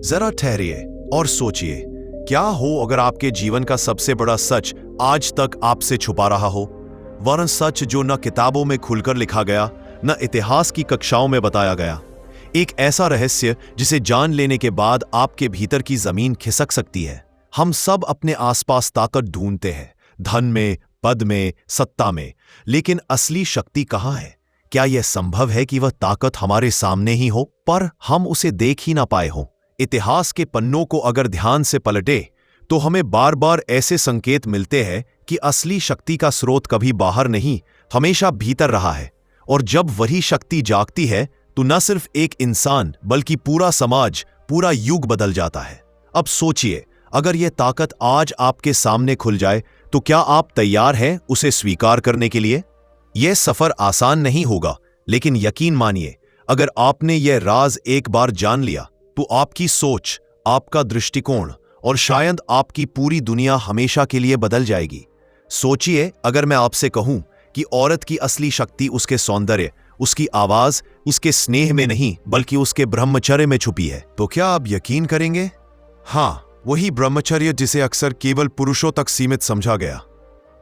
जरा ठहरिए और सोचिए, क्या हो अगर आपके जीवन का सबसे बड़ा सच आज तक आपसे छुपा रहा हो, वरन सच जो न किताबों में खुलकर लिखा गया, न इतिहास की कक्षाओं में बताया गया। एक ऐसा रहस्य जिसे जान लेने के बाद आपके भीतर की जमीन खिसक सकती है। हम सब अपने आसपास ताकत ढूंढते हैं, धन में, पद में, सत्ता में, लेकिन असली शक्ति कहाँ है? क्या यह संभव है कि वह ताकत हमारे सामने ही हो, पर हम उसे देख ही ना पाए हों? इतिहास के पन्नों को अगर ध्यान से पलटे तो हमें बार बार ऐसे संकेत मिलते हैं कि असली शक्ति का स्रोत कभी बाहर नहीं, हमेशा भीतर रहा है। और जब वही शक्ति जागती है तो न सिर्फ एक इंसान बल्कि पूरा समाज, पूरा युग बदल जाता है। अब सोचिए, अगर यह ताकत आज आपके सामने खुल जाए तो क्या आप तैयार हैं उसे स्वीकार करने के लिए? यह सफर आसान नहीं होगा, लेकिन यकीन मानिए, अगर आपने यह राज एक बार जान लिया तो आपकी सोच, आपका दृष्टिकोण और शायद आपकी पूरी दुनिया हमेशा के लिए बदल जाएगी। सोचिए, अगर मैं आपसे कहूं कि औरत की असली शक्ति उसके सौंदर्य, उसकी आवाज, उसके स्नेह में नहीं बल्कि उसके ब्रह्मचर्य में छुपी है, तो क्या आप यकीन करेंगे? हाँ, वही ब्रह्मचर्य जिसे अक्सर केवल पुरुषों तक सीमित समझा गया।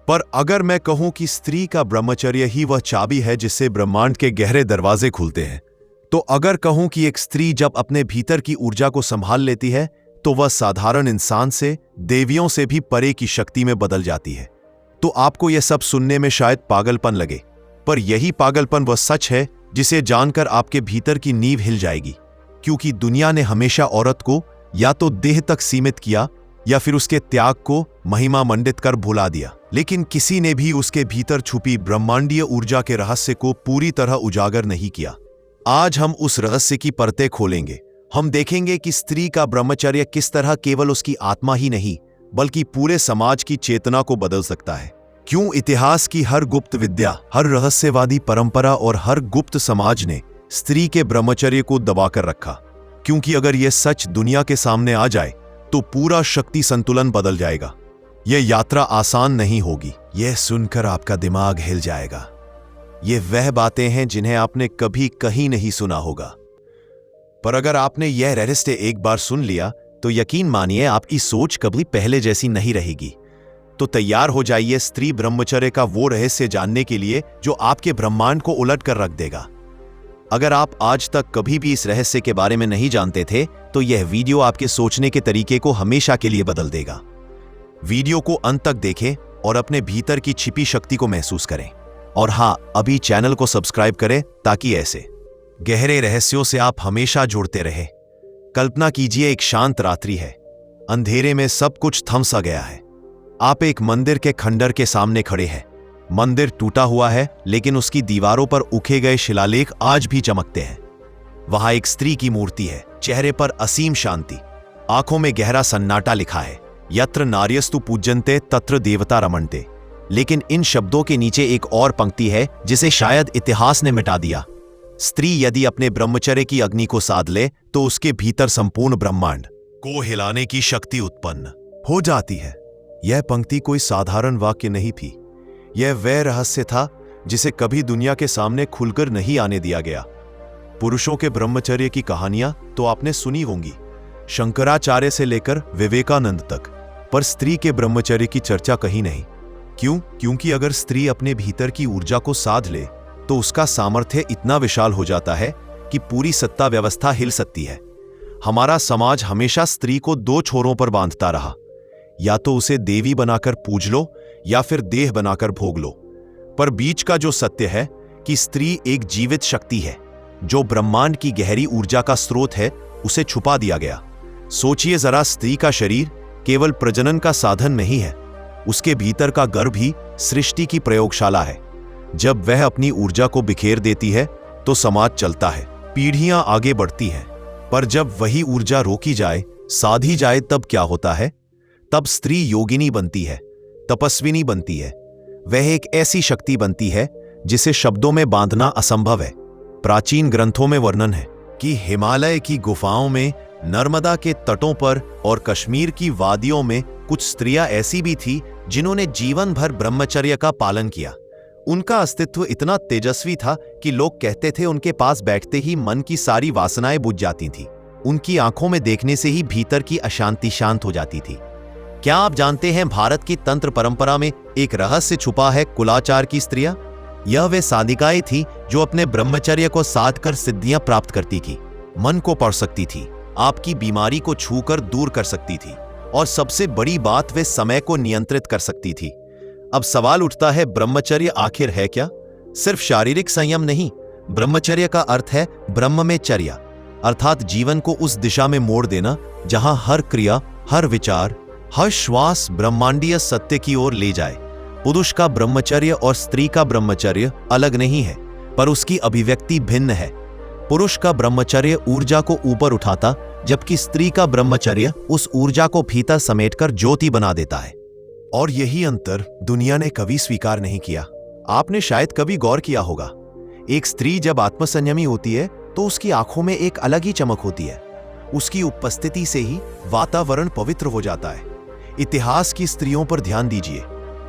पर अगर मैं कहूं कि स्त्री का ब्रह्मचर्य ही वह चाबी है जिससे ब्रह्मांड के गहरे दरवाजे खुलते हैं, तो अगर कहूं कि एक स्त्री जब अपने भीतर की ऊर्जा को संभाल लेती है तो वह साधारण इंसान से, देवियों से भी परे की शक्ति में बदल जाती है, तो आपको यह सब सुनने में शायद पागलपन लगे, पर यही पागलपन वह सच है जिसे जानकर आपके भीतर की नींव हिल जाएगी। क्योंकि दुनिया ने हमेशा औरत को या तो देह तक सीमित किया या फिर उसके त्याग को महिमा मंडित कर भुला दिया, लेकिन किसी ने भी उसके भीतर छुपी ब्रह्मांडीय ऊर्जा के रहस्य को पूरी तरह उजागर नहीं किया। आज हम उस रहस्य की परतें खोलेंगे। हम देखेंगे कि स्त्री का ब्रह्मचर्य किस तरह केवल उसकी आत्मा ही नहीं बल्कि पूरे समाज की चेतना को बदल सकता है। क्यों इतिहास की हर गुप्त विद्या, हर रहस्यवादी परंपरा और हर गुप्त समाज ने स्त्री के ब्रह्मचर्य को दबाकर रखा? क्योंकि अगर यह सच दुनिया के सामने आ जाए तो पूरा शक्ति संतुलन बदल जाएगा। यह यात्रा आसान नहीं होगी। यह सुनकर आपका दिमाग हिल जाएगा। ये वह बातें हैं जिन्हें आपने कभी कहीं नहीं सुना होगा, पर अगर आपने यह रहस्य एक बार सुन लिया तो यकीन मानिए आपकी सोच कभी पहले जैसी नहीं रहेगी। तो तैयार हो जाइए स्त्री ब्रह्मचर्य का वो रहस्य जानने के लिए जो आपके ब्रह्मांड को उलट कर रख देगा। अगर आप आज तक कभी भी इस रहस्य के बारे में नहीं जानते थे तो यह वीडियो आपके सोचने के तरीके को हमेशा के लिए बदल देगा। वीडियो को अंत तक देखें और अपने भीतर की छिपी शक्ति को महसूस करें। और हाँ, अभी चैनल को सब्सक्राइब करें ताकि ऐसे गहरे रहस्यों से आप हमेशा जुड़ते रहे। कल्पना कीजिए, एक शांत रात्रि है, अंधेरे में सब कुछ थम सा गया है। आप एक मंदिर के खंडर के सामने खड़े हैं। मंदिर टूटा हुआ है, लेकिन उसकी दीवारों पर उखे गए शिलालेख आज भी चमकते हैं। वहां एक स्त्री की मूर्ति है, चेहरे पर असीम शांति, आंखों में गहरा सन्नाटा लिखा है, यत्र नार्यस्तु पूज्यन्ते तत्र देवता रमन्ते। लेकिन इन शब्दों के नीचे एक और पंक्ति है जिसे शायद इतिहास ने मिटा दिया। स्त्री यदि अपने ब्रह्मचर्य की अग्नि को साध ले तो उसके भीतर संपूर्ण ब्रह्मांड को हिलाने की शक्ति उत्पन्न हो जाती है। यह पंक्ति कोई साधारण वाक्य नहीं थी। यह वह रहस्य था जिसे कभी दुनिया के सामने खुलकर नहीं आने दिया गया। पुरुषों के ब्रह्मचर्य की कहानियां तो आपने सुनी होंगी, शंकराचार्य से लेकर विवेकानंद तक, पर स्त्री के ब्रह्मचर्य की चर्चा कहीं नहीं। क्यों? क्योंकि अगर स्त्री अपने भीतर की ऊर्जा को साध ले तो उसका सामर्थ्य इतना विशाल हो जाता है कि पूरी सत्ता व्यवस्था हिल सकती है। हमारा समाज हमेशा स्त्री को दो छोरों पर बांधता रहा, या तो उसे देवी बनाकर पूज लो या फिर देह बनाकर भोग लो। पर बीच का जो सत्य है कि स्त्री एक जीवित शक्ति है, जो ब्रह्मांड की गहरी ऊर्जा का स्रोत है, उसे छुपा दिया गया। सोचिए जरा, स्त्री का शरीर केवल प्रजनन का साधन नहीं है, उसके भीतर का गर्भ ही सृष्टि की प्रयोगशाला है। जब वह अपनी ऊर्जा को बिखेर देती है तो समाज चलता है, पीढ़ियां आगे बढ़ती हैं। पर जब वही ऊर्जा रोकी जाए, साधी जाए, तब क्या होता है? तब स्त्री योगिनी बनती है, तपस्विनी बनती है। वह एक ऐसी शक्ति बनती है जिसे शब्दों में बांधना असंभव है। प्राचीन ग्रंथों में वर्णन है कि हिमालय की गुफाओं में, नर्मदा के तटों पर और कश्मीर की वादियों में कुछ स्त्रियां ऐसी भी थी जिन्होंने जीवन भर ब्रह्मचर्य का पालन किया। उनका अस्तित्व इतना तेजस्वी था कि लोग कहते थे उनके पास बैठते ही मन की सारी वासनाएं बुझ जाती थीं। उनकी आंखों में देखने से ही भीतर की अशांति शांत हो जाती थी। क्या आप जानते हैं भारत की तंत्र परंपरा में एक रहस्य छुपा है कुलाचार की स्त्रियां? यह वे साधिकाएं थी जो अपने ब्रह्मचर्य को साध कर सिद्धियां प्राप्त करती थी, मन को पढ़ सकती थी, आपकी बीमारी को छूकर दूर कर सकती थी और सबसे बड़ी बात वे समय को नियंत्रित कर सकती थी। अब सवाल उठता है, ब्रह्मचर्य आखिर है क्या? सिर्फ शारीरिक संयम नहीं, ब्रह्मचर्य का अर्थ है ब्रह्म में चर्या, अर्थात जीवन को उस दिशा में मोड़ देना जहां हर क्रिया, हर विचार, हर श्वास ब्रह्मांडीय सत्य की ओर ले जाए। पुरुष का ब्रह्मचर्य और स्त्री का ब्रह्मचर्य अलग नहीं है, पर उसकी अभिव्यक्ति भिन्न है। पुरुष का ब्रह्मचर्य ऊर्जा को ऊपर उठाता, जबकि स्त्री का ब्रह्मचर्य उस ऊर्जा को भीतर समेटकर ज्योति बना देता है। और यही अंतर दुनिया ने कभी स्वीकार नहीं किया। आपने शायद कभी गौर किया होगा, एक स्त्री जब आत्मसंयमी होती है तो उसकी आंखों में एक अलग ही चमक होती है। उसकी उपस्थिति से ही वातावरण पवित्र हो जाता है। इतिहास की स्त्रियों पर ध्यान दीजिए,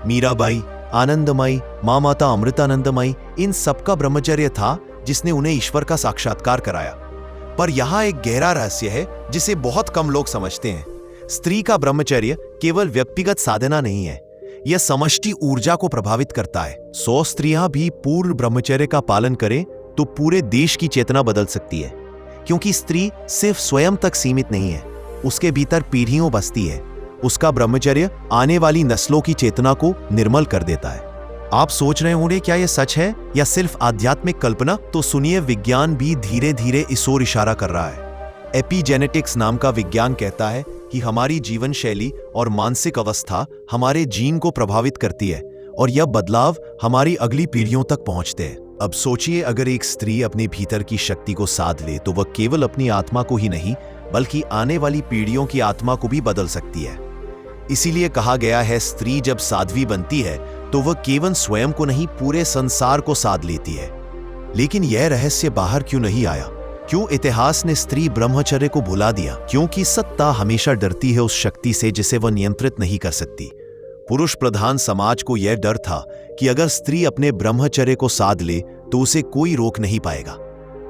मीराबाई, आनंदमयी, मां माता अमृतानंदमयी, इन सबका ब्रह्मचर्य था जिसने उन्हें ईश्वर का साक्षात्कार कराया। पर यहां एक गहरा रहस्य है जिसे बहुत कम लोग समझते हैं। स्त्री का ब्रह्मचर्य केवल व्यक्तिगत साधना नहीं है, यह समष्टि ऊर्जा को प्रभावित करता है। 100 स्त्रियां भी पूर्ण ब्रह्मचर्य का पालन करें तो पूरे देश की चेतना बदल सकती है, क्योंकि स्त्री सिर्फ स्वयं तक सीमित नहीं है, उसके भीतर पीढ़ियों बसती है। उसका ब्रह्मचर्य आने वाली नस्लों की चेतना को निर्मल कर देता है। आप सोच रहे होंगे, क्या यह सच है या सिर्फ आध्यात्मिक कल्पना? तो सुनिए, विज्ञान भी धीरे धीरे इस ओर इशारा कर रहा है। एपिजेनेटिक्स नाम का विज्ञान कहता है कि हमारी जीवन शैली और मानसिक अवस्था हमारे जीन को प्रभावित करती है और यह बदलाव हमारी अगली पीढ़ियों तक पहुंचते हैं। अब सोचिए, अगर एक स्त्री अपने भीतर की शक्ति को साध ले तो वह केवल अपनी आत्मा को ही नहीं बल्कि आने वाली पीढ़ियों की आत्मा को भी बदल सकती है। इसीलिए कहा गया है, स्त्री जब साध्वी बनती है तो वह केवल स्वयं को नहीं पूरे संसार को साध लेती है। लेकिन यह रहस्य बाहर क्यों नहीं आया? क्यों इतिहास ने स्त्री ब्रह्मचर्य को भुला दिया? क्योंकि सत्ता हमेशा डरती है उस शक्ति से जिसे वह नियंत्रित नहीं कर सकती। पुरुष प्रधान समाज को यह डर था कि अगर स्त्री अपने ब्रह्मचर्य को साध ले तो उसे कोई रोक नहीं पाएगा।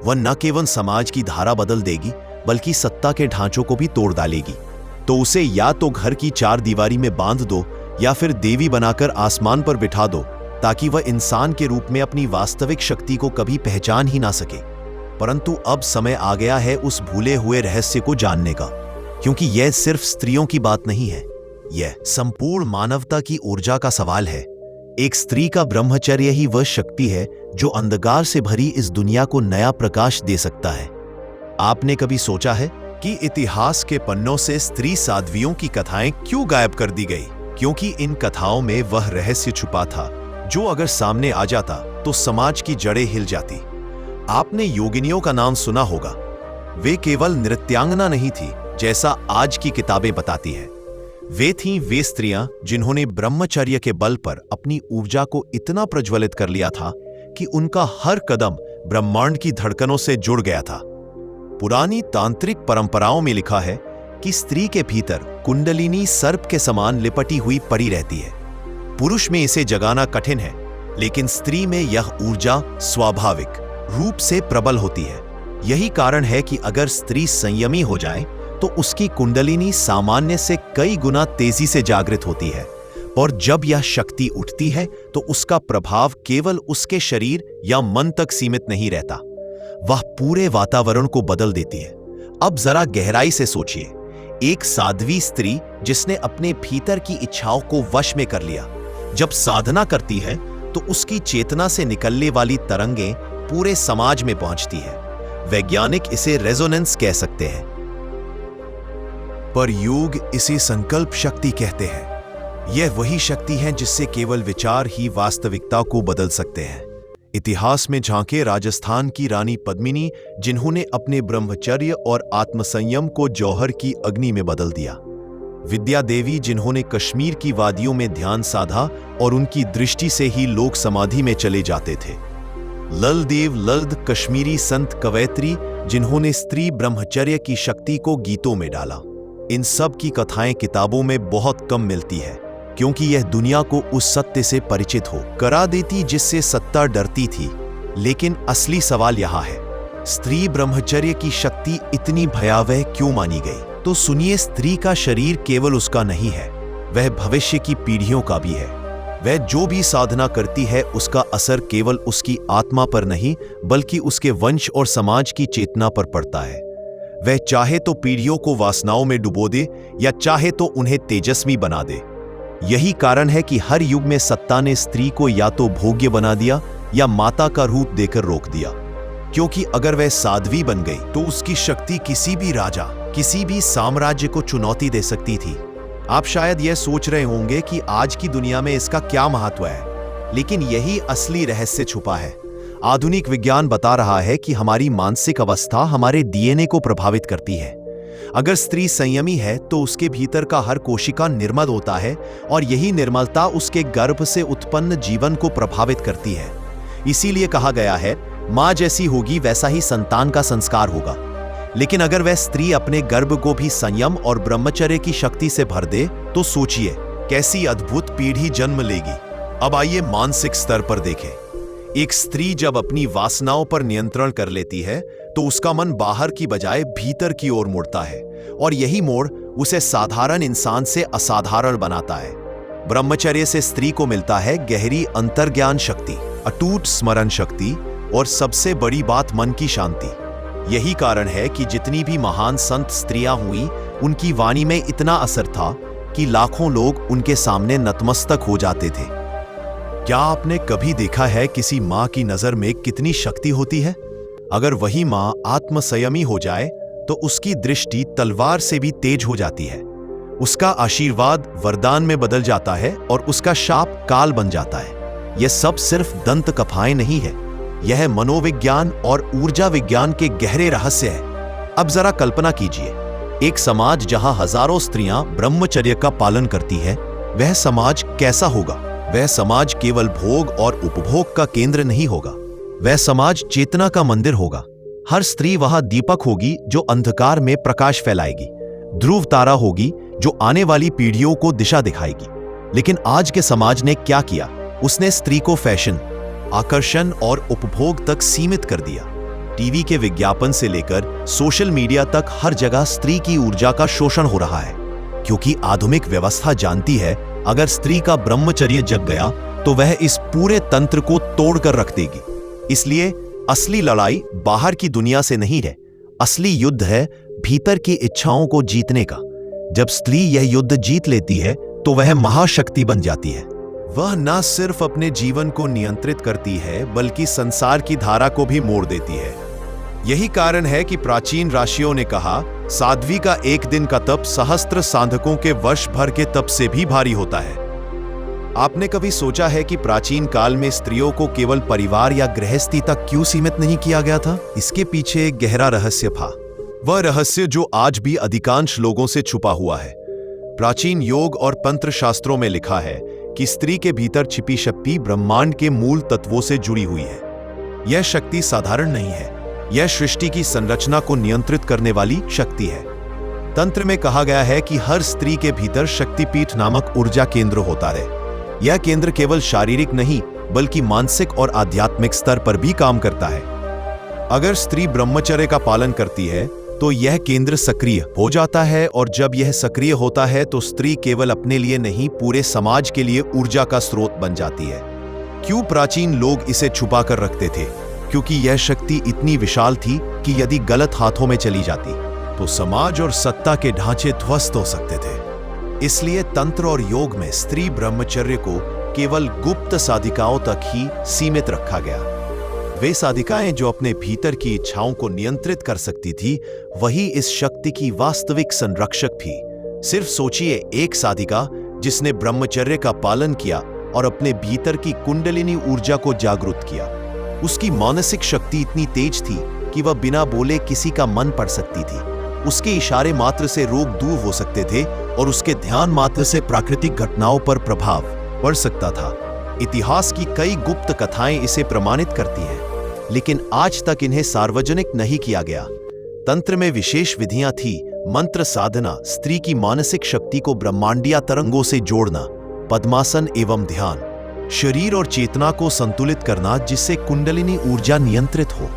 वह न केवल समाज की धारा बदल देगी बल्कि सत्ता के ढांचों को भी तोड़ डालेगी। तो उसे या तो घर की 4 दीवारी में बांध दो या फिर देवी बनाकर आसमान पर बिठा दो, ताकि वह इंसान के रूप में अपनी वास्तविक शक्ति को कभी पहचान ही ना सके। परंतु अब समय आ गया है उस भूले हुए रहस्य को जानने का, क्योंकि यह सिर्फ स्त्रियों की बात नहीं है, यह संपूर्ण मानवता की ऊर्जा का सवाल है। एक स्त्री का ब्रह्मचर्य ही वह शक्ति है जो अंधकार से भरी इस दुनिया को नया प्रकाश दे सकता है। आपने कभी सोचा है कि इतिहास के पन्नों से स्त्री साध्वियों की कथाएं क्यों गायब कर दी गई? क्योंकि इन कथाओं में वह रहस्य छुपा था जो अगर सामने आ जाता तो समाज की जड़ें हिल जाती। आपने योगिनियों का नाम सुना होगा। वे केवल नृत्यांगना नहीं थी जैसा आज की किताबें बताती हैं। वे स्त्रियां जिन्होंने ब्रह्मचर्य के बल पर अपनी ऊर्जा को इतना प्रज्वलित कर लिया था कि उनका हर कदम ब्रह्मांड की धड़कनों से जुड़ गया था। पुरानी तांत्रिक परंपराओं में लिखा है कि स्त्री के भीतर कुंडलिनी सर्प के समान लिपटी हुई पड़ी रहती है। पुरुष में इसे जगाना कठिन है, लेकिन स्त्री में यह ऊर्जा स्वाभाविक रूप से प्रबल होती है। यही कारण है कि अगर स्त्री संयमी हो जाए तो उसकी कुंडलिनी सामान्य से कई गुना तेजी से जागृत होती है, और जब यह शक्ति उठती है तो उसका प्रभाव केवल उसके शरीर या मन तक सीमित नहीं रहता, वह पूरे वातावरण को बदल देती है। अब जरा गहराई से सोचिए, एक साध्वी स्त्री जिसने अपने भीतर की इच्छाओं को वश में कर लिया, जब साधना करती है तो उसकी चेतना से निकलने वाली तरंगें पूरे समाज में पहुंचती है। वैज्ञानिक इसे रेजोनेंस कह सकते हैं, पर योग इसे संकल्प शक्ति कहते हैं। यह वही शक्ति है जिससे केवल विचार ही वास्तविकता को बदल सकते हैं। इतिहास में झांके राजस्थान की रानी पद्मिनी, जिन्होंने अपने ब्रह्मचर्य और आत्मसंयम को जौहर की अग्नि में बदल दिया। विद्या देवी, जिन्होंने कश्मीर की वादियों में ध्यान साधा और उनकी दृष्टि से ही लोग समाधि में चले जाते थे। ललदेव लल्द, कश्मीरी संत कवयित्री, जिन्होंने स्त्री ब्रह्मचर्य की शक्ति को गीतों में डाला। इन सब की कथाएं किताबों में बहुत कम मिलती है, क्योंकि यह दुनिया को उस सत्य से परिचित हो करा देती जिससे सत्ता डरती थी। लेकिन असली सवाल यह है, स्त्री ब्रह्मचर्य की शक्ति इतनी भयावह क्यों मानी गई? तो सुनिए, स्त्री का शरीर केवल उसका नहीं है, वह भविष्य की पीढ़ियों का भी है। वह जो भी साधना करती है उसका असर केवल उसकी आत्मा पर नहीं बल्कि उसके वंश और समाज की चेतना पर पड़ता है। वह चाहे तो पीढ़ियों को वासनाओं में डुबो दे या चाहे तो उन्हें तेजस्वी बना दे। यही कारण है कि हर युग में सत्ता ने स्त्री को या तो भोग्य बना दिया या माता का रूप देकर रोक दिया, क्योंकि अगर वह साध्वी बन गई तो उसकी शक्ति किसी भी राजा, किसी भी साम्राज्य को चुनौती दे सकती थी। आप शायद यह सोच रहे होंगे कि आज की दुनिया में इसका क्या महत्व है, लेकिन यही असली रहस्य छुपा है। आधुनिक विज्ञान बता रहा है कि हमारी मानसिक अवस्था हमारे डीएनए को प्रभावित करती है। अगर स्त्री संयमी है तो उसके भीतर का हर कोशिका निर्मल होता है और यही निर्मलता उसके गर्भ से उत्पन्न जीवन को प्रभावित करती है। इसीलिए कहा गया है, मां जैसी होगी वैसा ही संतान का संस्कार होगा। लेकिन अगर वह स्त्री अपने गर्भ को भी संयम और ब्रह्मचर्य की शक्ति से भर दे तो सोचिए कैसी अद्भुत पीढ़ी जन्म लेगी। अब आइए मानसिक स्तर पर देखें। एक स्त्री जब अपनी वासनाओं पर नियंत्रण कर लेती है तो उसका मन बाहर की बजाय भीतर की ओर मुड़ता है और यही मोड़ उसे साधारण इंसान से असाधारण बनाता है। ब्रह्मचर्य से स्त्री को मिलता है गहरी अंतर्ज्ञान शक्ति, अटूट स्मरण शक्ति और सबसे बड़ी बात, मन की शांति। यही कारण है कि जितनी भी महान संत स्त्रियां हुई, उनकी वाणी में इतना असर था कि लाखों लोग उनके सामने नतमस्तक हो जाते थे। क्या आपने कभी देखा है किसी मां की नजर में कितनी शक्ति होती है? अगर वही मां आत्मसंयमी हो जाए तो उसकी दृष्टि तलवार से भी तेज हो जाती है। उसका आशीर्वाद वरदान में बदल जाता है और उसका शाप काल बन जाता है। यह सब सिर्फ दंत कथाएं नहीं है, यह मनोविज्ञान और ऊर्जा विज्ञान के गहरे रहस्य है। अब जरा कल्पना कीजिए, एक समाज जहां हजारों स्त्रियां ब्रह्मचर्य का पालन करती है, वह समाज कैसा होगा? वह समाज केवल भोग और उपभोग का केंद्र नहीं होगा, वह समाज चेतना का मंदिर होगा। हर स्त्री वहां दीपक होगी जो अंधकार में प्रकाश फैलाएगी, ध्रुव तारा होगी जो आने वाली पीढ़ियों को दिशा दिखाएगी। लेकिन आज के समाज ने क्या किया? उसने स्त्री को फैशन, आकर्षण और उपभोग तक सीमित कर दिया। टीवी के विज्ञापन से लेकर सोशल मीडिया तक हर जगह स्त्री की ऊर्जा का शोषण हो रहा है, क्योंकि आधुनिक व्यवस्था जानती है अगर स्त्री का ब्रह्मचर्य जग गया तो वह इस पूरे तंत्र को तोड़कर रख देगी। इसलिए असली लड़ाई बाहर की दुनिया से नहीं है, असली युद्ध है भीतर की इच्छाओं को जीतने का। जब स्त्री यह युद्ध जीत लेती है तो वह महाशक्ति बन जाती है। वह न सिर्फ अपने जीवन को नियंत्रित करती है बल्कि संसार की धारा को भी मोड़ देती है। यही कारण है कि प्राचीन ऋषियों ने कहा, साध्वी का एक दिन का तप सहस्त्र साधकों के वर्ष भर के तप से भी भारी होता है। आपने कभी सोचा है कि प्राचीन काल में स्त्रियों को केवल परिवार या गृहस्थी तक क्यों सीमित नहीं किया गया था? इसके पीछे एक गहरा रहस्य था, वह रहस्य जो आज भी अधिकांश लोगों से छुपा हुआ है। प्राचीन योग और तंत्र शास्त्रों में लिखा है कि स्त्री के भीतर छिपी शक्ति ब्रह्मांड के मूल तत्वों से जुड़ी हुई है। यह शक्ति साधारण नहीं है, यह सृष्टि की संरचना को नियंत्रित करने वाली शक्ति है। तंत्र में कहा गया है कि हर स्त्री के भीतर शक्तिपीठ नामक ऊर्जा केंद्र होता है। यह केंद्र केवल शारीरिक नहीं बल्कि मानसिक और आध्यात्मिक स्तर पर भी काम करता है। अगर स्त्री ब्रह्मचर्य का पालन करती है तो यह केंद्र सक्रिय हो जाता है, और जब यह सक्रिय होता है तो स्त्री केवल अपने लिए नहीं पूरे समाज के लिए ऊर्जा का स्रोत बन जाती है। क्यों प्राचीन लोग इसे छुपा कर रखते थे? क्योंकि यह शक्ति इतनी विशाल थी कि यदि गलत हाथों में चली जाती तो समाज और सत्ता के ढांचे ध्वस्त हो सकते थे। इसलिए तंत्र और योग में स्त्री ब्रह्मचर्य को केवल गुप्त साधिकाओं तक ही सीमित रखा गया। वे साधिकाएं जो अपने भीतर की इच्छाओं को नियंत्रित कर सकती थी, वही इस शक्ति की वास्तविक संरक्षक थी। सिर्फ सोचिए, एक साधिका जिसने ब्रह्मचर्य का पालन किया और अपने भीतर की कुंडलिनी ऊर्जा को जागृत किया, उसकी मानसिक शक्ति इतनी तेज थी कि वह बिना बोले किसी का मन पढ़ सकती थी। उसके इशारे मात्र से रोग दूर हो सकते थे और उसके ध्यान मात्र से प्राकृतिक घटनाओं पर प्रभाव पड़ सकता था। इतिहास की कई गुप्त कथाएं इसे प्रमाणित करती हैं, लेकिन आज तक इन्हें सार्वजनिक नहीं किया गया। तंत्र में विशेष विधियां थी, मंत्र साधना, स्त्री की मानसिक शक्ति को ब्रह्मांडीय तरंगों से जोड़ना, पद्मासन एवं ध्यान, शरीर और चेतना को संतुलित करना जिससे कुंडलिनी ऊर्जा नियंत्रित हो।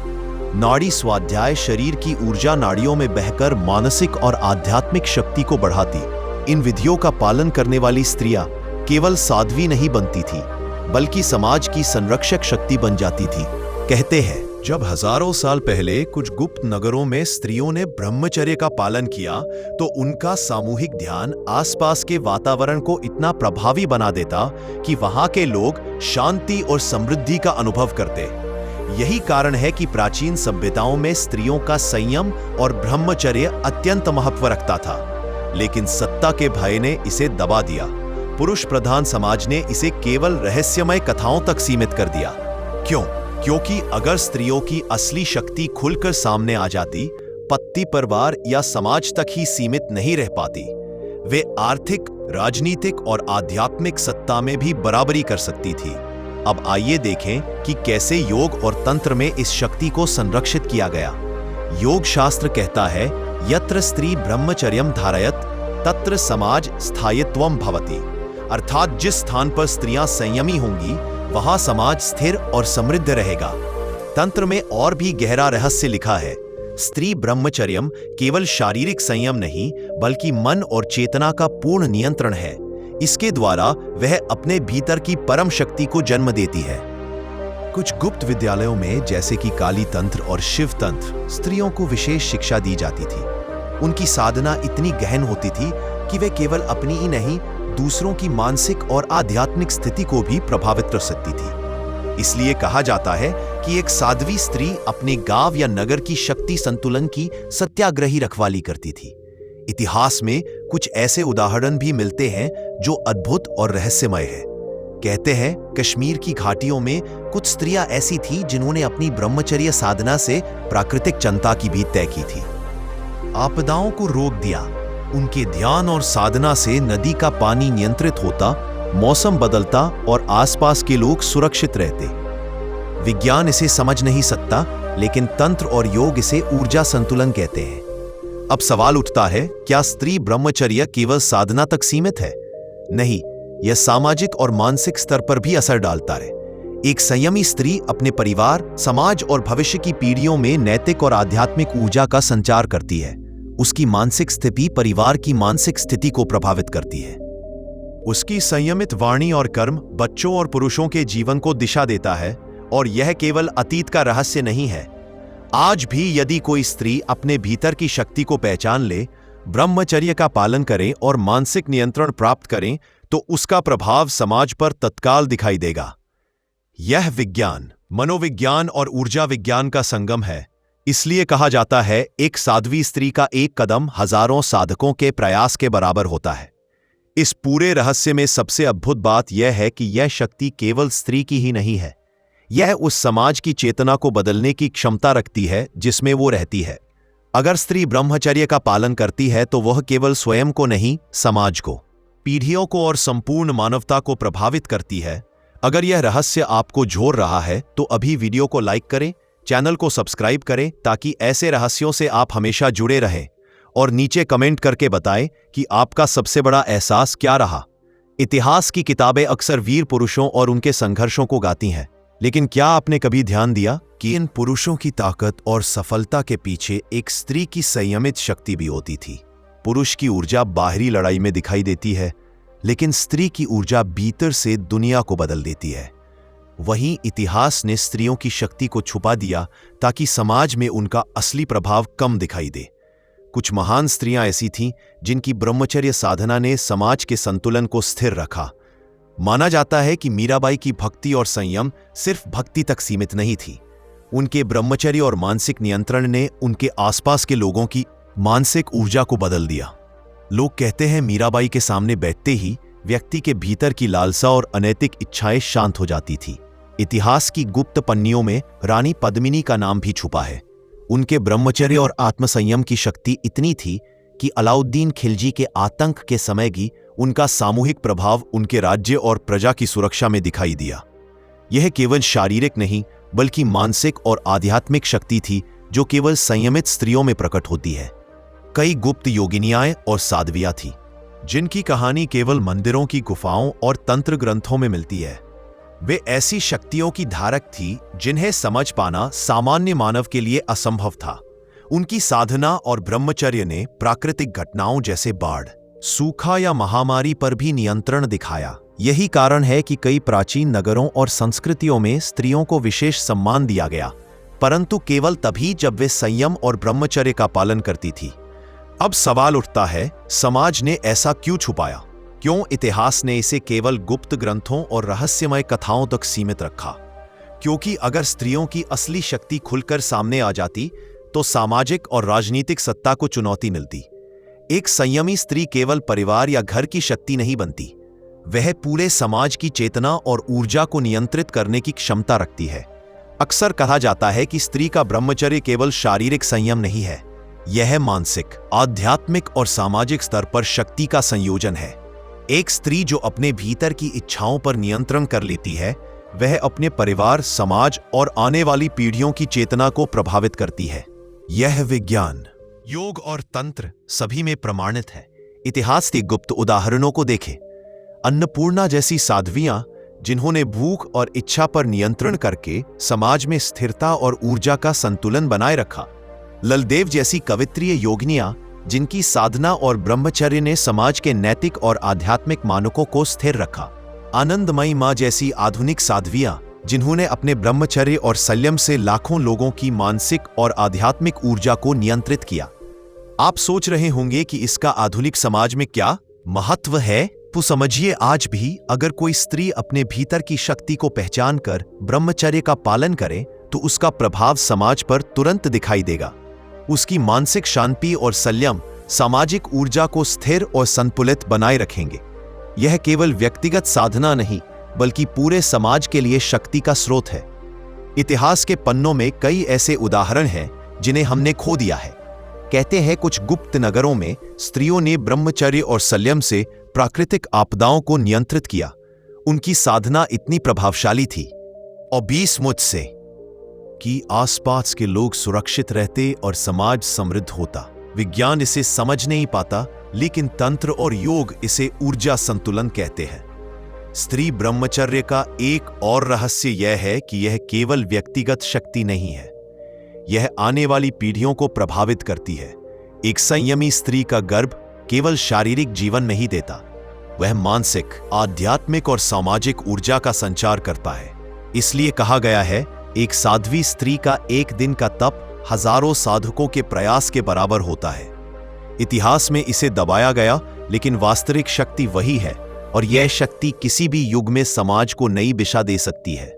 नाड़ी स्वाध्याय शरीर की ऊर्जा नाड़ियों में बहकर मानसिक और आध्यात्मिक शक्ति को बढ़ाती। इन विधियों का पालन करने वाली स्त्रियां केवल साध्वी नहीं बनती थी, बल्कि समाज की संरक्षक शक्ति बन जाती थी। कहते हैं, जब हजारों साल पहले कुछ गुप्त नगरों में स्त्रियों ने ब्रह्मचर्य का पालन किया तो उनका सामूहिक ध्यान आसपास के वातावरण को इतना प्रभावी बना देता कि वहां के लोग शांति और समृद्धि का अनुभव करते। यही कारण है कि प्राचीन सभ्यताओं में स्त्रियों का संयम और ब्रह्मचर्य अत्यंत महत्व रखता था, लेकिन सत्ता के भय ने इसे दबा दिया। पुरुष प्रधान समाज ने इसे केवल रहस्यमय कथाओं तक सीमित कर दिया। क्यों? क्योंकि अगर स्त्रियों की असली शक्ति खुलकर सामने आ जाती, पति परिवार या समाज तक ही सीमित नहीं रह पाती, वे आर्थिक, राजनीतिक और आध्यात्मिक सत्ता में भी बराबरी कर सकती थी। अब आइए देखें कि कैसे योग और तंत्र में इस शक्ति को संरक्षित किया गया। योग शास्त्र कहता है, यत्र स्त्री ब्रह्मचर्यम धारयत तत्र समाज स्थायित्वम भवति, अर्थात जिस स्थान पर स्त्रियां संयमी होंगी वहां समाज स्थिर और समृद्ध रहेगा। तंत्र में और भी गहरा रहस्य लिखा है। स्त्री ब्रह्मचर्यम केवल शारीरिक संयम नहीं, बल्कि मन और चेतना का पूर्ण नियंत्रण है। इसके द्वारा वह अपने भीतर की परम शक्ति को जन्म देती है। कुछ गुप्त विद्यालयों में, जैसे कि काली तंत्र और शिव तंत्र, स्त्रियों को विशेष शिक्षा दी जाती थी। उनकी साधना इतनी गहन होती थी कि वे केवल अपनी ही नहीं, दूसरों की मानसिक और आध्यात्मिक स्थिति को भी प्रभावित कर सकती थी। इसलिए कहा जाता है कि एक साध्वी स्त्री अपने गांव या नगर की शक्ति संतुलन की सत्याग्रही रखवाली करती थी। इतिहास में कुछ ऐसे उदाहरण भी मिलते हैं जो अद्भुत और रहस्यमय है। कहते हैं, कश्मीर की घाटियों में कुछ स्त्रियां ऐसी थीं जिन्होंने अपनी ब्रह्मचर्य साधना से प्राकृतिक जनता की भी तय की थी। आपदाओं को रोक दिया। उनके ध्यान और साधना से नदी का पानी नियंत्रित होता, मौसम बदलता और आसपास के लोग सुरक्षित रहते। विज्ञान इसे समझ नहीं सकता, लेकिन तंत्र और योग इसे ऊर्जा संतुलन कहते हैं। अब सवाल उठता है, क्या स्त्री ब्रह्मचर्य केवल साधना तक सीमित है? नहीं, यह सामाजिक और मानसिक स्तर पर भी असर डालता है। एक संयमी स्त्री अपने परिवार, समाज और भविष्य की पीढ़ियों में नैतिक और आध्यात्मिक ऊर्जा का संचार करती है। उसकी मानसिक स्थिति परिवार की मानसिक स्थिति को प्रभावित करती है। उसकी संयमित वाणी और कर्म बच्चों और पुरुषों के जीवन को दिशा देता है, और यह केवल अतीत का रहस्य नहीं है। आज भी यदि कोई स्त्री अपने भीतर की शक्ति को पहचान ले, ब्रह्मचर्य का पालन करे और मानसिक नियंत्रण प्राप्त करें, तो उसका प्रभाव समाज पर तत्काल दिखाई देगा। यह विज्ञान, मनोविज्ञान और ऊर्जा विज्ञान का संगम है। इसलिए कहा जाता है, एक साध्वी स्त्री का एक कदम हजारों साधकों के प्रयास के बराबर होता है। इस पूरे रहस्य में सबसे अद्भुत बात यह है कि यह शक्ति केवल स्त्री की ही नहीं है, यह उस समाज की चेतना को बदलने की क्षमता रखती है जिसमें वो रहती है। अगर स्त्री ब्रह्मचर्य का पालन करती है तो वह केवल स्वयं को नहीं, समाज को, पीढ़ियों को और संपूर्ण मानवता को प्रभावित करती है। अगर यह रहस्य आपको झोर रहा है तो अभी वीडियो को लाइक करें, चैनल को सब्सक्राइब करें ताकि ऐसे रहस्यों से आप हमेशा जुड़े रहें, और नीचे कमेंट करके बताएं कि आपका सबसे बड़ा एहसास क्या रहा। इतिहास की किताबें अक्सर वीर पुरुषों और उनके संघर्षों को गाती हैं, लेकिन क्या आपने कभी ध्यान दिया कि इन पुरुषों की ताकत और सफलता के पीछे एक स्त्री की संयमित शक्ति भी होती थी? पुरुष की ऊर्जा बाहरी लड़ाई में दिखाई देती है, लेकिन स्त्री की ऊर्जा भीतर से दुनिया को बदल देती है। वहीं इतिहास ने स्त्रियों की शक्ति को छुपा दिया ताकि समाज में उनका असली प्रभाव कम दिखाई दे। कुछ महान स्त्रियां ऐसी थीं जिनकी ब्रह्मचर्य साधना ने समाज के संतुलन को स्थिर रखा। माना जाता है कि मीराबाई की भक्ति और संयम सिर्फ भक्ति तक सीमित नहीं थी। उनके ब्रह्मचर्य और मानसिक नियंत्रण ने उनके आसपास के लोगों की मानसिक ऊर्जा को बदल दिया। लोग कहते हैं, मीराबाई के सामने बैठते ही व्यक्ति के भीतर की लालसा और अनैतिक इच्छाएं शांत हो जाती थी। इतिहास की गुप्त पन्नियों में रानी पद्मिनी का नाम भी छुपा है। उनके ब्रह्मचर्य और आत्मसंयम की शक्ति इतनी थी कि अलाउद्दीन खिलजी के आतंक के समय भी उनका सामूहिक प्रभाव उनके राज्य और प्रजा की सुरक्षा में दिखाई दिया। यह केवल शारीरिक नहीं, बल्कि मानसिक और आध्यात्मिक शक्ति थी जो केवल संयमित स्त्रियों में प्रकट होती है। कई गुप्त योगिनियाएं और साध्वियां थीं, जिनकी कहानी केवल मंदिरों की गुफाओं और तंत्र ग्रंथों में मिलती है। वे ऐसी शक्तियों की धारक थी जिन्हें समझ पाना सामान्य मानव के लिए असंभव था। उनकी साधना और ब्रह्मचर्य ने प्राकृतिक घटनाओं जैसे बाढ़, सूखा या महामारी पर भी नियंत्रण दिखाया। यही कारण है कि कई प्राचीन नगरों और संस्कृतियों में स्त्रियों को विशेष सम्मान दिया गया, परंतु केवल तभी जब वे संयम और ब्रह्मचर्य का पालन करती थी। अब सवाल उठता है, समाज ने ऐसा क्यों छुपाया? क्यों इतिहास ने इसे केवल गुप्त ग्रंथों और रहस्यमय कथाओं तक सीमित रखा? क्योंकि अगर स्त्रियों की असली शक्ति खुलकर सामने आ जाती तो सामाजिक और राजनीतिक सत्ता को चुनौती मिलती। एक संयमी स्त्री केवल परिवार या घर की शक्ति नहीं बनती, वह पूरे समाज की चेतना और ऊर्जा को नियंत्रित करने की क्षमता रखती है। अक्सर कहा जाता है कि स्त्री का ब्रह्मचर्य केवल शारीरिक संयम नहीं है, यह मानसिक, आध्यात्मिक और सामाजिक स्तर पर शक्ति का संयोजन है। एक स्त्री जो अपने भीतर की इच्छाओं पर नियंत्रण कर लेती है, वह अपने परिवार, समाज और आने वाली पीढ़ियों की चेतना को प्रभावित करती है। यह विज्ञान, योग और तंत्र सभी में प्रमाणित है। इतिहास के गुप्त उदाहरणों को देखें। अन्नपूर्णा जैसी साध्वियां जिन्होंने भूख और इच्छा पर नियंत्रण करके समाज में स्थिरता और ऊर्जा का संतुलन बनाए रखा। ललदेव जैसी कवित्रीय योगिनियां जिनकी साधना और ब्रह्मचर्य ने समाज के नैतिक और आध्यात्मिक मानकों को स्थिर रखा। आनंदमयी मां जैसी आधुनिक साध्वियां जिन्होंने अपने ब्रह्मचर्य और संयम से लाखों लोगों की मानसिक और आध्यात्मिक ऊर्जा को नियंत्रित किया। आप सोच रहे होंगे कि इसका आधुनिक समाज में क्या महत्व है? तो समझिए, आज भी अगर कोई स्त्री अपने भीतर की शक्ति को पहचान कर ब्रह्मचर्य का पालन करे तो उसका प्रभाव समाज पर तुरंत दिखाई देगा। उसकी मानसिक शांति और संयम सामाजिक ऊर्जा को स्थिर और संतुलित बनाए रखेंगे। यह केवल व्यक्तिगत साधना नहीं, बल्कि पूरे समाज के लिए शक्ति का स्रोत है। इतिहास के पन्नों में कई ऐसे उदाहरण हैं जिन्हें हमने खो दिया है। कहते हैं कुछ गुप्त नगरों में स्त्रियों ने ब्रह्मचर्य और संयम से प्राकृतिक आपदाओं को नियंत्रित किया। उनकी साधना इतनी प्रभावशाली थी और 20 मुझसे कि आसपास के लोग सुरक्षित रहते और समाज समृद्ध होता। विज्ञान इसे समझ नहीं पाता, लेकिन तंत्र और योग इसे ऊर्जा संतुलन कहते हैं। स्त्री ब्रह्मचर्य का एक और रहस्य यह है कि यह केवल व्यक्तिगत शक्ति नहीं है, यह आने वाली पीढ़ियों को प्रभावित करती है। एक संयमी स्त्री का गर्भ केवल शारीरिक जीवन नहीं देता, वह मानसिक, आध्यात्मिक और सामाजिक ऊर्जा का संचार करता है। इसलिए कहा गया है, एक साध्वी स्त्री का एक दिन का तप हजारों साधकों के प्रयास के बराबर होता है। इतिहास में इसे दबाया गया, लेकिन वास्तविक शक्ति वही है और यह शक्ति किसी भी युग में समाज को नई दिशा दे सकती है।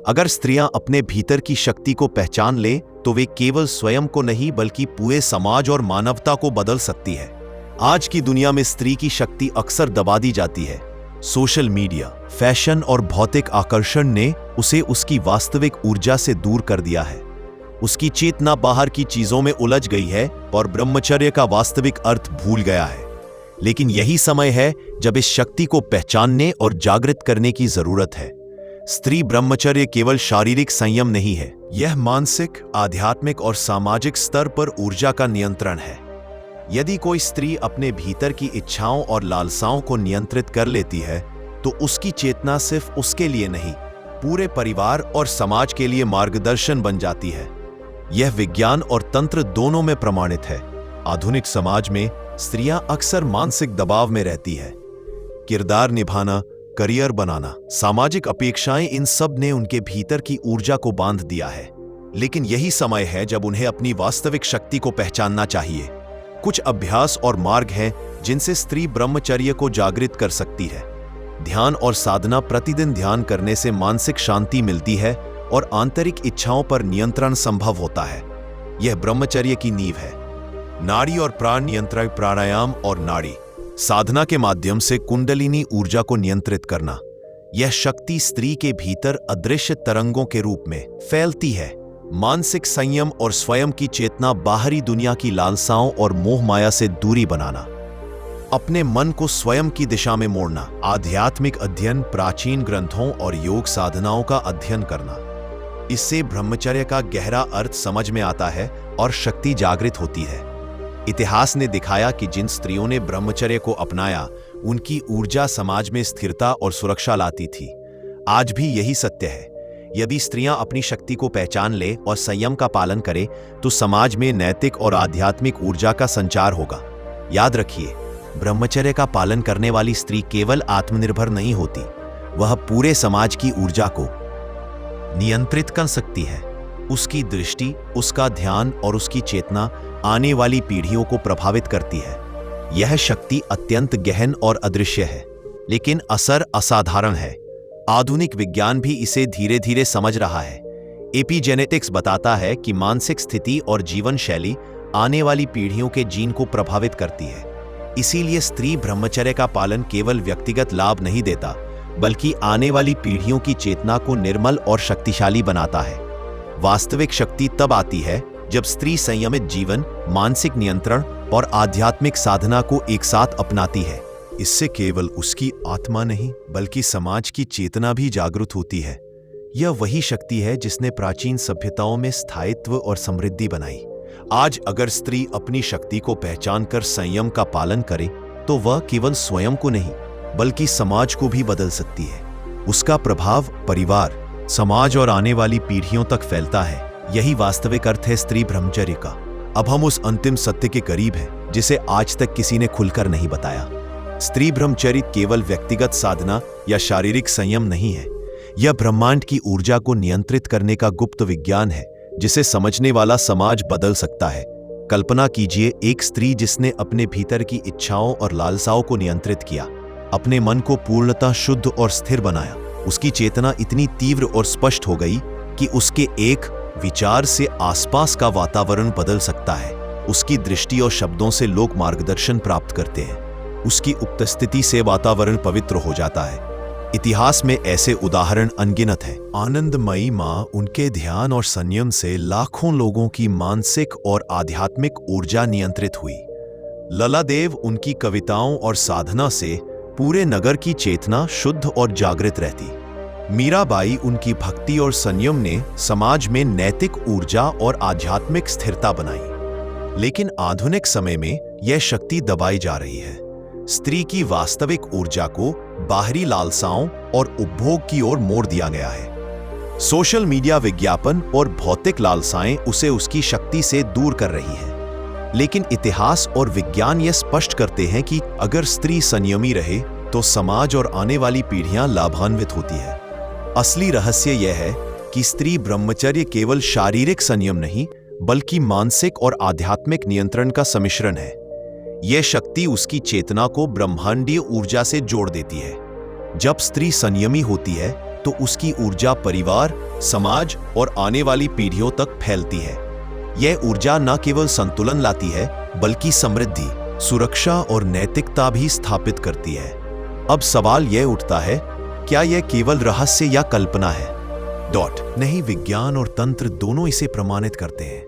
अगर स्त्रियां अपने भीतर की शक्ति को पहचान ले तो वे केवल स्वयं को नहीं बल्कि पूरे समाज और मानवता को बदल सकती है। आज की दुनिया में स्त्री की शक्ति अक्सर दबा दी जाती है। सोशल मीडिया, फैशन और भौतिक आकर्षण ने उसे उसकी वास्तविक ऊर्जा से दूर कर दिया है। उसकी चेतना बाहर की चीजों में उलझ गई है और ब्रह्मचर्य का वास्तविक अर्थ भूल गया है। लेकिन यही समय है जब इस शक्ति को पहचानने और जागृत करने की जरूरत है। स्त्री ब्रह्मचर्य केवल शारीरिक संयम नहीं है, यह मानसिक, आध्यात्मिक और सामाजिक स्तर पर ऊर्जा का नियंत्रण है। यदि कोई स्त्री अपने भीतर की इच्छाओं और लालसाओं को नियंत्रित कर लेती है तो उसकी चेतना सिर्फ उसके लिए नहीं, पूरे परिवार और समाज के लिए मार्गदर्शन बन जाती है। यह विज्ञान और तंत्र दोनों में प्रमाणित है। आधुनिक समाज में स्त्रियां अक्सर मानसिक दबाव में रहती है। किरदार निभाना, करियर बनाना, सामाजिक अपेक्षाएं, इन सब ने उनके भीतर की ऊर्जा को बांध दिया है। लेकिन यही समय है जब उन्हें अपनी वास्तविक शक्ति को पहचानना चाहिए। कुछ अभ्यास और मार्ग हैं जिनसे स्त्री ब्रह्मचर्य को जागृत कर सकती है। ध्यान और साधना, प्रतिदिन ध्यान करने से मानसिक शांति मिलती है और आंतरिक इच्छाओं पर नियंत्रण संभव होता है। यह ब्रह्मचर्य की नींव है। नाड़ी और प्राण नियंत्रण, प्राणायाम और नाड़ी साधना के माध्यम से कुंडलिनी ऊर्जा को नियंत्रित करना। यह शक्ति स्त्री के भीतर अदृश्य तरंगों के रूप में फैलती है। मानसिक संयम और स्वयं की चेतना, बाहरी दुनिया की लालसाओं और मोह माया से दूरी बनाना। अपने मन को स्वयं की दिशा में मोड़ना। आध्यात्मिक अध्ययन, प्राचीन ग्रंथों और योग साधनाओं का अध्ययन करना। इससे ब्रह्मचर्य का गहरा अर्थ समझ में आता है और शक्ति जागृत होती है। इतिहास ने दिखाया कि जिन स्त्रियों ने ब्रह्मचर्य को अपनाया, उनकी ऊर्जा समाज में स्थिरता और सुरक्षा लाती थी। आज भी यही सत्य है। यदि स्त्रियां अपनी शक्ति को पहचान ले और संयम का पालन करें तो समाज में नैतिक और आध्यात्मिक ऊर्जा का संचार होगा। याद रखिए, ब्रह्मचर्य का पालन करने वाली स्त्री केवल आत्मनिर्भर नहीं होती, वह पूरे समाज की ऊर्जा को नियंत्रित कर सकती है। उसकी दृष्टि, उसका ध्यान और उसकी चेतना आने वाली पीढ़ियों को प्रभावित करती है। यह शक्ति अत्यंत गहन और अदृश्य है, लेकिन असर असाधारण है। आधुनिक विज्ञान भी इसे धीरे धीरे समझ रहा है। एपिजेनेटिक्स बताता है कि मानसिक स्थिति और जीवन शैली आने वाली पीढ़ियों के जीन को प्रभावित करती है। इसीलिए स्त्री ब्रह्मचर्य का पालन केवल व्यक्तिगत लाभ नहीं देता, बल्कि आने वाली पीढ़ियों की चेतना को निर्मल और शक्तिशाली बनाता है। वास्तविक शक्ति तब आती है जब स्त्री संयमित जीवन, मानसिक नियंत्रण और आध्यात्मिक साधना को एक साथ अपनाती है। इससे केवल उसकी आत्मा नहीं, बल्कि समाज की चेतना भी जागृत होती है। यह वही शक्ति है जिसने प्राचीन सभ्यताओं में स्थायित्व और समृद्धि बनाई। आज अगर स्त्री अपनी शक्ति को पहचानकर संयम का पालन करे तो वह केवल स्वयं को नहीं, बल्कि समाज को भी बदल सकती है। उसका प्रभाव परिवार, समाज और आने वाली पीढ़ियों तक फैलता है। यही वास्तविक अर्थ है स्त्री ब्रह्मचर्य का। अब हम उस अंतिम सत्य के करीब हैं जिसे आज तक किसी ने खुलकर नहीं बताया। स्त्री ब्रह्मचर्य केवल व्यक्तिगत साधना या शारीरिक संयम नहीं है, यह ब्रह्मांड की ऊर्जा को नियंत्रित करने का गुप्त विज्ञान है जिसे समझने वाला समाज बदल सकता है। कल्पना कीजिए, एक स्त्री जिसने अपने भीतर की इच्छाओं और लालसाओं को नियंत्रित किया, अपने मन को पूर्णतः शुद्ध और स्थिर बनाया। उसकी चेतना इतनी तीव्र और स्पष्ट हो गई कि उसके एक विचार से आसपास का वातावरण बदल सकता है। उसकी दृष्टि और शब्दों से लोग मार्गदर्शन प्राप्त करते हैं। उसकी उपस्थिति से वातावरण पवित्र हो जाता है। इतिहास में ऐसे उदाहरण अनगिनत हैं। आनंदमयी मां उनके ध्यान और संयम से लाखों लोगों की मानसिक और आध्यात्मिक ऊर्जा नियंत्रित हुई। ललादेव उनकी कविताओं और साधना से पूरे नगर की चेतना शुद्ध और जागृत रहती। मीराबाई उनकी भक्ति और संयम ने समाज में नैतिक ऊर्जा और आध्यात्मिक स्थिरता बनाई। लेकिन आधुनिक समय में यह शक्ति दबाई जा रही है। स्त्री की वास्तविक ऊर्जा को बाहरी लालसाओं और उपभोग की ओर मोड़ दिया गया है। सोशल मीडिया, विज्ञापन और भौतिक लालसाएं उसे उसकी शक्ति से दूर कर रही हैं। लेकिन इतिहास और विज्ञान यह स्पष्ट करते हैं कि अगर स्त्री संयमी रहे तो समाज और आने वाली पीढ़ियां लाभान्वित होती है। असली रहस्य यह है कि स्त्री ब्रह्मचर्य केवल शारीरिक संयम नहीं, बल्कि मानसिक और आध्यात्मिक नियंत्रण का सम्मिश्रण है। यह शक्ति उसकी चेतना को ब्रह्मांडीय ऊर्जा से जोड़ देती है। जब स्त्री संयमी होती है तो उसकी ऊर्जा परिवार, समाज और आने वाली पीढ़ियों तक फैलती है। यह ऊर्जा न केवल संतुलन लाती है, बल्कि समृद्धि, सुरक्षा और नैतिकता भी स्थापित करती है। अब सवाल यह उठता है, क्या यह केवल रहस्य या कल्पना है? नहीं, विज्ञान और तंत्र दोनों इसे प्रमाणित करते हैं।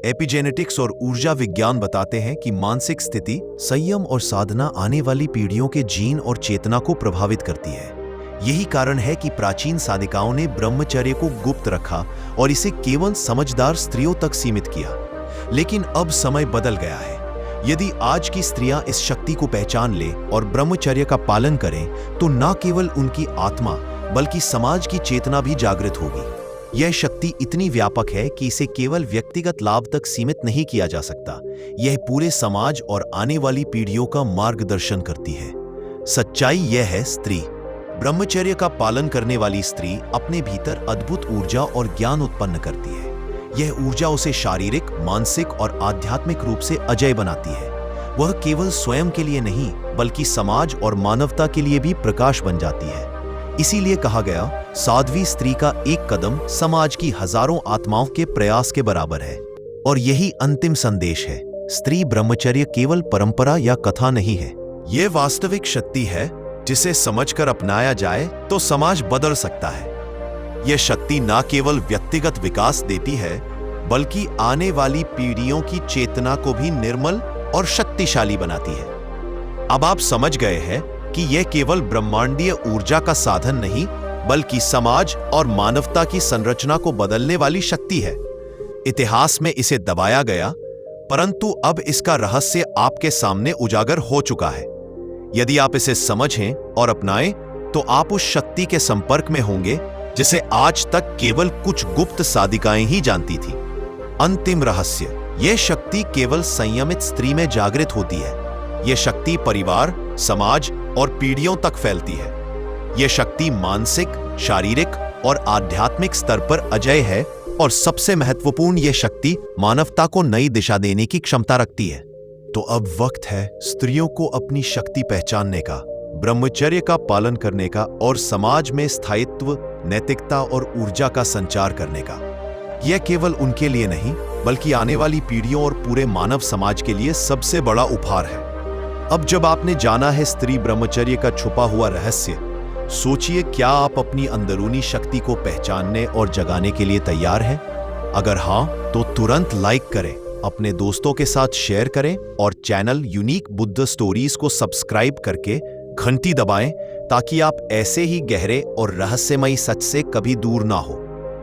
एपिजेनेटिक्स और ऊर्जा विज्ञान बताते हैं कि मानसिक स्थिति, संयम और साधना आने वाली पीढ़ियों के जीन और चेतना को प्रभावित करती है। यही कारण है कि प्राचीन साधिकाओं ने ब्रह्मचर्य को गुप्त रखा और इसे केवल समझदार स्त्रियों तक सीमित किया। लेकिन अब समय बदल गया है। यदि आज की स्त्रियां इस शक्ति को पहचान ले और ब्रह्मचर्य का पालन करें तो न केवल उनकी आत्मा बल्कि समाज की चेतना भी जागृत होगी। यह शक्ति इतनी व्यापक है कि इसे केवल व्यक्तिगत लाभ तक सीमित नहीं किया जा सकता। यह पूरे समाज और आने वाली पीढ़ियों का मार्गदर्शन करती है। सच्चाई यह है, स्त्री ब्रह्मचर्य का पालन करने वाली स्त्री अपने भीतर अद्भुत ऊर्जा और ज्ञान उत्पन्न करती है। यह ऊर्जा उसे शारीरिक, मानसिक और आध्यात्मिक रूप से अजय बनाती है। वह केवल स्वयं के लिए नहीं, बल्कि समाज और मानवता के लिए भी प्रकाश बन जाती है। इसीलिए कहा गया, साध्वी स्त्री का एक कदम समाज की हजारों आत्माओं के प्रयास के बराबर है। और यही अंतिम संदेश है, स्त्री ब्रह्मचर्य केवल परंपरा या कथा नहीं है। यह वास्तविक शक्ति है जिसे समझकर अपनाया जाए तो समाज बदल सकता है। यह शक्ति न केवल व्यक्तिगत विकास देती है, बल्कि आने वाली पीढ़ियों की चेतना को भी निर्मल और शक्तिशाली बनाती है। अब आप समझ गए हैं कि यह केवल ब्रह्मांडीय ऊर्जा का साधन नहीं, बल्कि समाज और मानवता की संरचना को बदलने वाली शक्ति है। इतिहास में इसे दबाया गया, परंतु अब इसका रहस्य आपके सामने उजागर हो चुका है। यदि आप इसे समझें और अपनाएं तो आप उस शक्ति के संपर्क में होंगे जिसे आज तक केवल कुछ गुप्त साधिकाएं ही जानती थी। अंतिम रहस्य, यह शक्ति केवल संयमित स्त्री में जागृत होती है। यह शक्ति परिवार, समाज और पीढ़ियों तक फैलती है। यह शक्ति मानसिक, शारीरिक और आध्यात्मिक स्तर पर अजेय है और सबसे महत्वपूर्ण, यह शक्ति मानवता को नई दिशा देने की क्षमता रखती है। तो अब वक्त है स्त्रियों को अपनी शक्ति पहचानने का, ब्रह्मचर्य का पालन करने का और समाज में स्थायित्व, नैतिकता और ऊर्जा का संचार करने का। यह केवल उनके लिए नहीं, बल्कि आने वाली पीढ़ियों और पूरे मानव समाज के लिए सबसे बड़ा उपहार है। अब जब आपने जाना है स्त्री ब्रह्मचर्य का छुपा हुआ रहस्य, सोचिए, क्या आप अपनी अंदरूनी शक्ति को पहचानने और जगाने के लिए तैयार हैं? अगर हां, तो तुरंत लाइक करें, अपने दोस्तों के साथ शेयर करें और चैनल यूनिक बुद्ध स्टोरीज को सब्सक्राइब करके घंटी दबाएं ताकि आप ऐसे ही गहरे और रहस्यमयी सच से कभी दूर ना हो।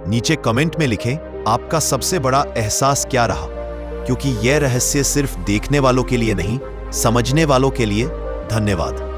नीचे कमेंट में लिखें आपका सबसे बड़ा एहसास क्या रहा, क्योंकि यह रहस्य सिर्फ देखने वालों के लिए नहीं, समझने वालों के लिए। धन्यवाद।